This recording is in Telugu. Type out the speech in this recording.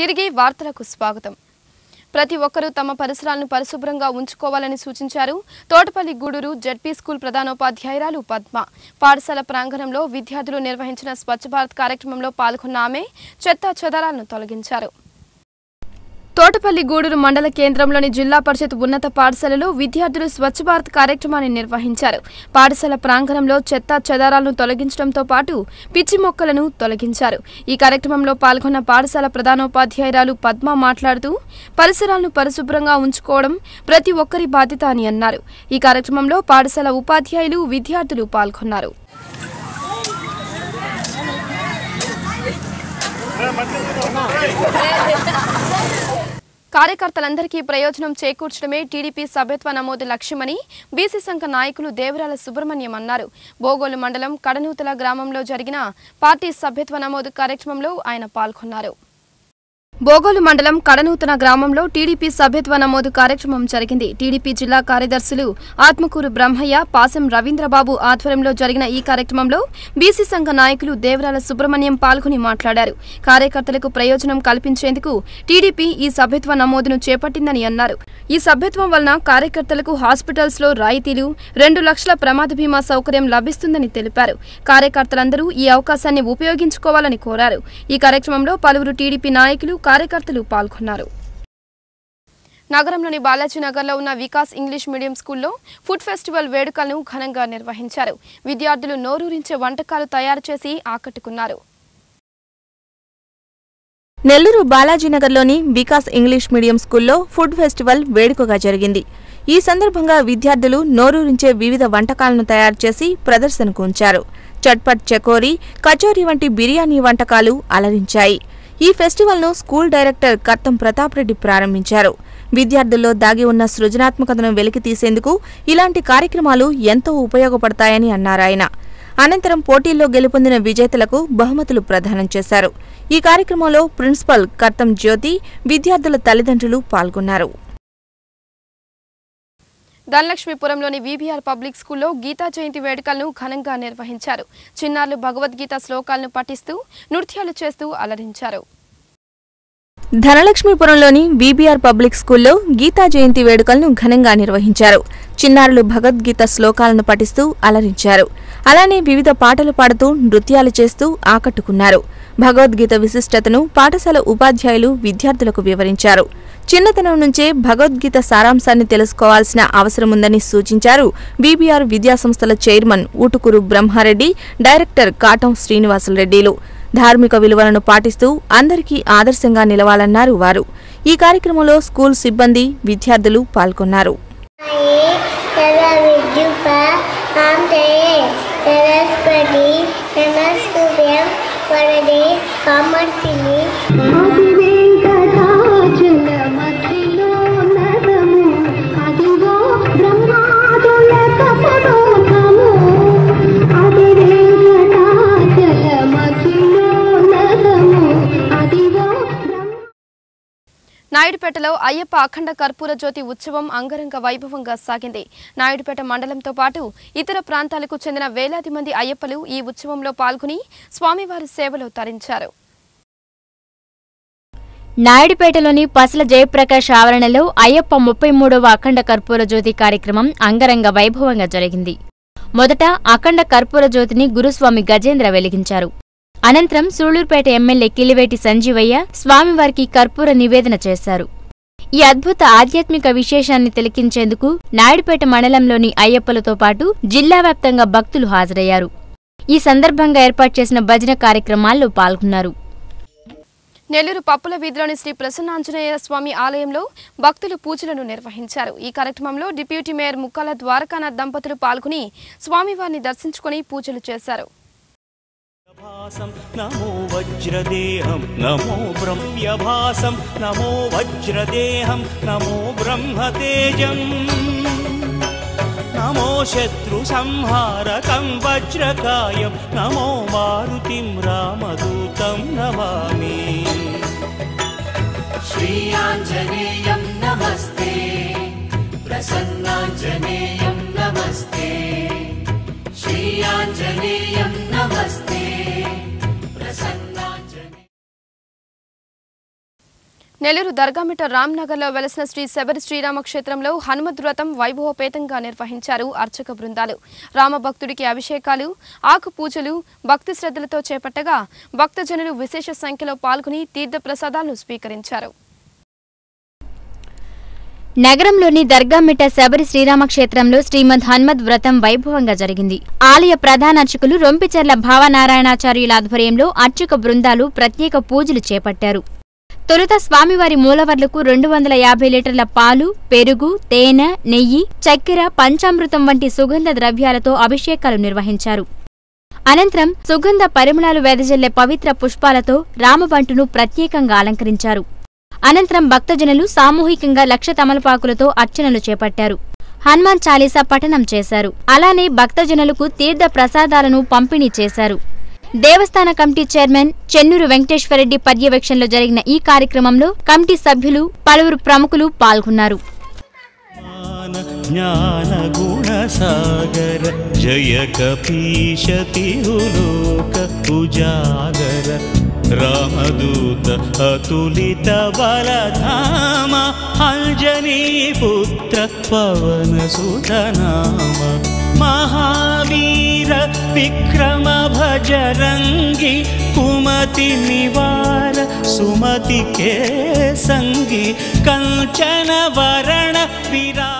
తిరిగి వార్తలకు స్వాగతం. ప్రతి ఒక్కరూ తమ పరిసరాలను పరిశుభ్రంగా ఉంచుకోవాలని సూచించారు తోటపల్లి గూడూరు జెడ్పీ స్కూల్ ప్రధానోపాధ్యాయురాలు పద్మ. పాఠశాల ప్రాంగణంలో విద్యార్థులు నిర్వహించిన స్వచ్ఛ భారత్ కార్యక్రమంలో పాల్గొన్న ఆమె చెత్త చెదారాలను తొలగించారు. తోటపల్లి గూడూరు మండల కేంద్రంలోని జిల్లా పరిషత్ ఉన్నత పాఠశాలలో విద్యార్థులు స్వచ్ఛ భారత్ కార్యక్రమాన్ని నిర్వహించారు. పాఠశాల ప్రాంగణంలో చెత్త చెదారాలను తొలగించడంతో పాటు పిచ్చి మొక్కలను తొలగించారు. ఈ కార్యక్రమంలో పాల్గొన్న పాఠశాల ప్రధానోపాధ్యాయురాలు పద్మ మాట్లాడుతూ పరిసరాలను పరిశుభ్రంగా ఉంచుకోవడం ప్రతి ఒక్కరి బాధ్యత అని అన్నారు. ఈ కార్యక్రమంలో పాఠశాల ఉపాధ్యాయులు విద్యార్థులు పాల్గొన్నారు. కార్యకర్తలందరికీ ప్రయోజనం చేకూర్చడమే టీడీపీ సభ్యత్వ నమోదు లక్ష్యమని బీసీ సంఘ నాయకులు దేవరాల సుబ్రహ్మణ్యం అన్నారు. బోగోలు మండలం కడనూతల గ్రామంలో జరిగిన పార్టీ సభ్యత్వ నమోదు కార్యక్రమంలో ఆయన పాల్గొన్నారు. బోగోలు మండలం కడనూతన గ్రామంలో టీడీపీ సభ్యత్వ నమోదు కార్యక్రమం జరిగింది. టీడీపీ జిల్లా కార్యదర్శులు ఆత్మకూరు బ్రహ్మయ్య, పాసం రవీంద్రబాబు ఆధ్వర్యంలో జరిగిన ఈ కార్యక్రమంలో బీసీ సంఘ నాయకులు దేవరాల సుబ్రహ్మణ్యం పాల్గొని మాట్లాడారు. కార్యకర్తలకు ప్రయోజనం కల్పించేందుకు టీడీపీ ఈ సభ్యత్వ నమోదును చేపట్టిందని అన్నారు. ఈ సభ్యత్వం వలన కార్యకర్తలకు హాస్పిటల్స్ లో రాయితీలు, 2 లక్షల ప్రమాద బీమా సౌకర్యం లభిస్తుందని తెలిపారు. కార్యకర్తలందరూ ఈ అవకాశాన్ని ఉపయోగించుకోవాలని కోరారు. ఈ కార్యక్రమంలో పలువురు టీడీపీ నాయకులు, కార్యకర్తలు పాల్గొన్నారు. నగరంలోని బాలాజీనగర్లో ఉన్న వికాస్ ఇంగ్లీష్ మీడియం స్కూల్లో ఫుడ్ ఫెస్టివల్ వేడుకలను ఘనంగా నిర్వహించారు. విద్యార్థులు నోరూరించే వంటకాలు తయారు చేసి ఆకట్టుకున్నారు. నెల్లూరు బాలాజీనగర్లోని వికాస్ ఇంగ్లీష్ మీడియం స్కూల్లో ఫుడ్ ఫెస్టివల్ వేడుకగా జరిగింది. ఈ సందర్భంగా విద్యార్థులు నోరూరించే వివిధ వంటకాలను తయారు చేసి ప్రదర్శనకు ఉంచారు. చట్పట్ చకోరీ, కచోరీ వంటి బిర్యానీ వంటకాలు అలరించాయి. ఈ ఫెస్టివల్ను స్కూల్ డైరెక్టర్ కత్తం ప్రతాప్ రెడ్డి ప్రారంభించారు. విద్యార్థుల్లో దాగి ఉన్న సృజనాత్మకతను వెలికితీసేందుకు ఇలాంటి కార్యక్రమాలు ఎంతో ఉపయోగపడతాయని అన్నారాయన. అనంతరం పోటీల్లో గెలుపొందిన విజేతలకు బహుమతులు ప్రదానం చేశారు. ఈ కార్యక్రమంలో ప్రిన్సిపల్ కత్తం జ్యోతి, విద్యార్థుల తల్లిదండ్రులు పాల్గొన్నారు. ధనలక్ష్మీపురంలోని వీబీఆర్ పబ్లిక్ స్కూల్లో గీతా జయంతి వేడుకలను ఘనంగా నిర్వహించారు. చిన్నారులు భగవద్గీత శ్లోకాలను పఠిస్తూ నృత్యాలు చేస్తూ అలరించారు. ధనలక్ష్మీపురంలోని వీబీఆర్ పబ్లిక్ స్కూల్లో గీతా జయంతి వేడుకలను ఘనంగా నిర్వహించారు. చిన్నారులు భగవద్గీత శ్లోకాలను పఠిస్తూ అలరించారు. అలానే వివిధ పాటలు పాడుతూ నృత్యాలు చేస్తూ ఆకట్టుకున్నారు. భగవద్గీత విశిష్టతను పాఠశాల ఉపాధ్యాయులు విద్యార్థులకు వివరించారు. చిన్నతనం నుంచే భగవద్గీత సారాంశాన్ని తెలుసుకోవాల్సిన అవసరముందని సూచించారు వీబీఆర్ విద్యాసంస్థల చైర్మన్ ఊటుకూరు బ్రహ్మారెడ్డి, డైరెక్టర్ కాటం శ్రీనివాసులరెడ్డిలు. ధార్మిక విలువలను పాటిస్తూ అందరికీ ఆదర్శంగా నిలవాలన్నారు వారు. ఈ కార్యక్రమంలో స్కూల్ సిబ్బంది, విద్యార్థులు పాల్గొన్నారు. నాయుడుపేటలో అయ్యప్ప అఖండ కర్పూర జ్యోతి ఉత్సవం అంగరంగ వైభవంగా సాగింది. నాయుడుపేట మండలంతో పాటు ఇతర ప్రాంతాలకు చెందిన వేలాది మంది అయ్యప్పలు ఈ ఉత్సవంలో పాల్గొని స్వామివారి సేవలో తరించారు. నాయుడుపేటలోని పసల జయప్రకాష్ ఆవరణలో అయ్యప్ప 33వ అఖండ కర్పూర జ్యోతి కార్యక్రమం అంగరంగ వైభవంగా జరిగింది. మొదట అఖండ కర్పూర జ్యోతిని గురుస్వామి గజేంద్ర వెలిగించారు. అనంతరం సూళ్లూరుపేట ఎమ్మెల్యే కిలివేటి సంజీవయ్య స్వామివారికి కర్పూర నివేదన చేశారు. ఈ అద్భుత ఆధ్యాత్మిక విశేషాన్ని తిలకించేందుకు నాయుడుపేట మండలంలోని అయ్యప్పలతో పాటు జిల్లా వ్యాప్తంగా భక్తులు హాజరయ్యారు. ఈ సందర్భంగా ఏర్పాటు చేసిన భజన కార్యక్రమాల్లో పాల్గొన్నారు. నెల్లూరు పప్పుల వీధిలోని శ్రీ ప్రసన్నాంజనేయ స్వామి ఆలయంలో భక్తులు పూజలను నిర్వహించారు. ఈ కార్యక్రమంలో డిప్యూటీ మేయర్ ముక్కాల ద్వారకానాథ్ దంపతులు పాల్గొని స్వామివారిని దర్శించుకుని పూజలు చేశారు. నమో వజ్రదేహం నమో బ్రహ్మ్యభాసం నమో వజ్రదేహం నమో బ్రహ్మతేజం నమో శత్రు సంహారకం వజ్రకాయం నమో మారుతిం రామదూతం నమామి. శ్రీ ఆంజనేయం నమస్తే, ప్రసన్నాంజనేయం నమస్తే, శ్రీ ఆంజనేయం నమస్తే. నెల్లూరు దర్గామిట్ట రామ్నగర్లో వెలసిన శ్రీ శబరి శ్రీరామ క్షేత్రంలో హనుమద్ వ్రతం వైభవపేతంగా నిర్వహించారు అర్చక బృందాలు. రామభక్తుడికి అభిషేకాలు, ఆకు పూజలు భక్తి శ్రద్ధలతో చేపట్టగా భక్తజనులు విశేష సంఖ్యలో పాల్గొని తీర్థ ప్రసాదాలను స్వీకరించారు. నగరంలోని దర్గామిట్ట శబరి శ్రీరామ క్షేత్రంలో శ్రీమద్ హనుమద్ వ్రతం వైభవంగా జరిగింది. ఆలయ ప్రధాన అర్చకులు రొంపిచెర్ల భావనారాయణాచార్యుల ఆధ్వర్యంలో అర్చక బృందాలు ప్రత్యేక పూజలు చేపట్టారు. తొలుత స్వామివారి మూలవర్లకు 250 లీటర్ల పాలు, పెరుగు, తేనె, నెయ్యి, చక్కెర, పంచామృతం వంటి సుగంధ ద్రవ్యాలతో అభిషేకాలు నిర్వహించారు. అనంతరం సుగంధ పరిమళాలు వెదజల్లే పవిత్ర పుష్పాలతో రామబంటును ప్రత్యేకంగా అలంకరించారు. అనంతరం భక్తజనులు సామూహికంగా 1,00,000 తమలపాకులతో అర్చనలు చేపట్టారు. హనుమాన్ చాలీసా పఠనం చేశారు. అలానే భక్తజనులకు తీర్థ ప్రసాదాలను పంపిణీ చేశారు. దేవస్థాన కమిటీ చైర్మన్ చెన్నూరు వెంకటేశ్వరరెడ్డి పర్యవేక్షణలో జరిగిన ఈ కార్యక్రమంలో కమిటీ సభ్యులు, పలువురు ప్రముఖులు పాల్గొన్నారు. జ్ఞానగుణసాగర జయ కపీశ తిరులోక ఉజాగర రామదూత అతులిత బలధామ అంజనీపుత్ర పవనసుతనామ మహావీర విక్రమ భజరంగి కుమతి నివార సుమతి కే సంగి కంచన వరణ విరా